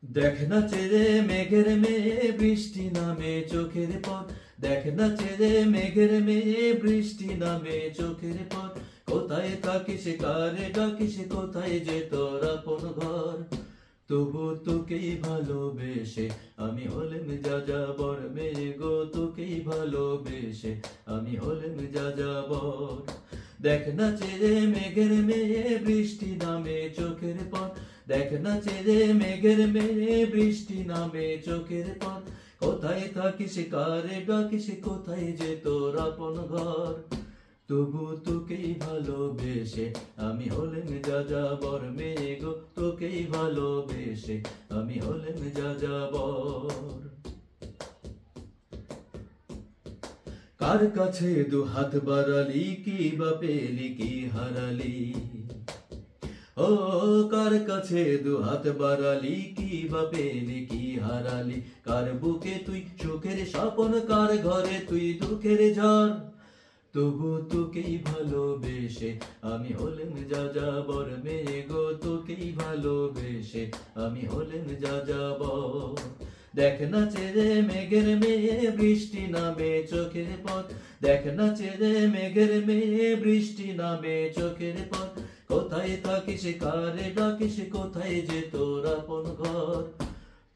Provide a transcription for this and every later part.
দেখ না চেয়ে মেঘের মেয়ে বৃষ্টি নামে চোখের পথ, দেখ না চেয়ে মেঘের মেয়ে বৃষ্টি নামে চোখের পথ। কোথায় থাকিস কারে ডাকিস, কোথায় যে তোর আপন ঘর। তবু তোকেই ভালোবেসে আমি হলেম যাযাবর, মেয়ে গো তোকেই ভালোবেসে আমি হলেম যাযাবর। দেখ না চেয়ে মেঘের মেয়ে বৃষ্টি নামে চোখের পথ, দেখ না চেয়ে মেঘের মেয়ে বৃষ্টি নামে চোখের পথ। কোথায় থাকিস কারে ডাকিস, কোথায় যে তোর আপন ঘর। তবু তোকেই ভালোবেসে আমি হলেম যাযাবর, মেয়ে গো তোকেই ভালোবেসে আমি হলেম যাযাবর। কার কাছে দু হাত বাড়ালি, কি বা পেলি কি হারালি। ও কার কাছে দু হাত বাড়ালি, কি বা পেলি কি হারালি। কার বুকে তুই সুখের স্বপন, কার ঘরে তুই দুঃখের ঝড়। তবু তোকেই ভালোবেসে আমি হলেম যাযাবর, মেয়ে গো তোকেই ভালোবেসে আমি হলেম যাযাবর। দেখ না চেয়ে মেঘের মেয়ে বৃষ্টি নামে চোখের পথ, দেখ না চেয়ে মেঘের মেয়ে বৃষ্টি নামে চোখের পথ। কোথায় থাকিস কারে ডাকিস, কোথায় যে তোর আপন ঘর।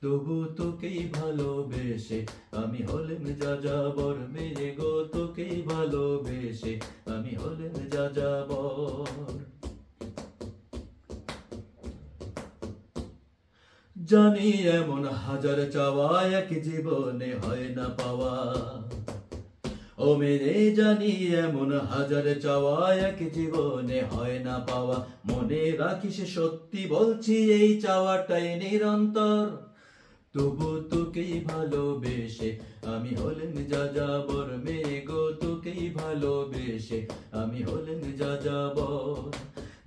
তবু তোকেই ভালোবেসে আমি হলেম যাযাবর, মেয়ে গো তোকেই ভালোবেসে আমি হলেম যাযাবর। জানি এমন হাজার চাওয়া এক জীবনে হয় না পাওয়া। ও মেরে জানি এমন হাজার চাওয়া এক জীবনে হয় না পাওয়া। মনে রাখিস সত্যি বলছি এই চাওয়াটাই নিরন্তর। তবু তোকেই ভালোবেসে আমি হলেম যাযাবর, মেয়ে গো তোকেই ভালোবেসে আমি হলেম যাযাবর।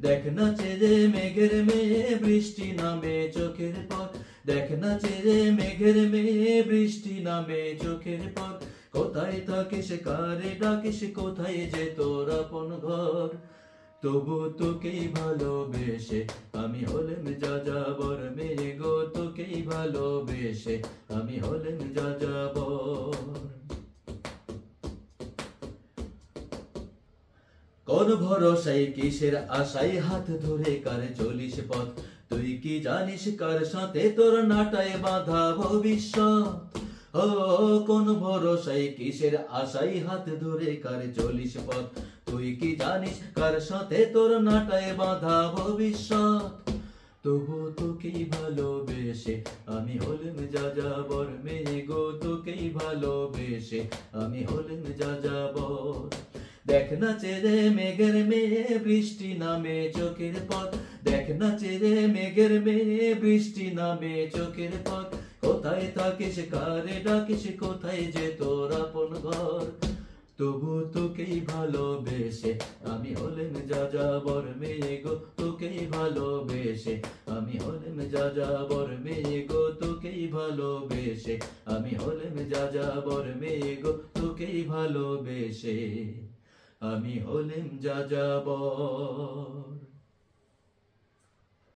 দেখ না চেয়ে মেঘের মেয়ে বৃষ্টি নামে চোখের পথ, দেখ না চেয়ে মেঘের মেয়ে বৃষ্টি নামে চোখের পথ। কোথায় থাকিস কারে ডাকিস, কোথায় যে তোর আপন ঘর। তবু তোকেই ভালোবেসে আমি হলেম যাযাবর, মেয়ে গো তোকেই ভালোবেসে আমি হলেম যাযাবর। কোন ভরসায় কিসের আশায় হাত ধরে কারে চলিস পথ। তুই কি জানিস কার সাথে তোর নাটায় বাঁধা ভবিষ্যৎ। ও কোন ভরসায় কিসের আশায় হাত ধরে কারে চলিস পথ। তুই কি জানিস কার সাথে তোর নাটায় বাঁধা ভবিষ্যৎ। তবু তোকেই ভালোবেসে আমি হলেম যাযাবর, মেয়ে গো তোকেই ভালোবেসে আমি হলেম যাযাবর। দেখ না চেয়ে মেঘের মেয়ে বৃষ্টি নামে চোখের পথ, দেখ না চেয়ে মেঘের মেয়ে বৃষ্টি নামে চোখের পথ। কোথায় থাকিস কারে ডাকিস, কোথায় যে তোর আপন ঘর। তবু তোকেই ভালোবেসে আমি হলেম যাযাবর, মেয়ে গো তোকেই ভালোবেসে আমি হলেম যাযাবর, মেয়ে গো তোকেই ভালোবেসে আমি হলেম যাযাবর, মেয়ে গো তোকেই ভালোবেসে আমি হলেম যাযাবর।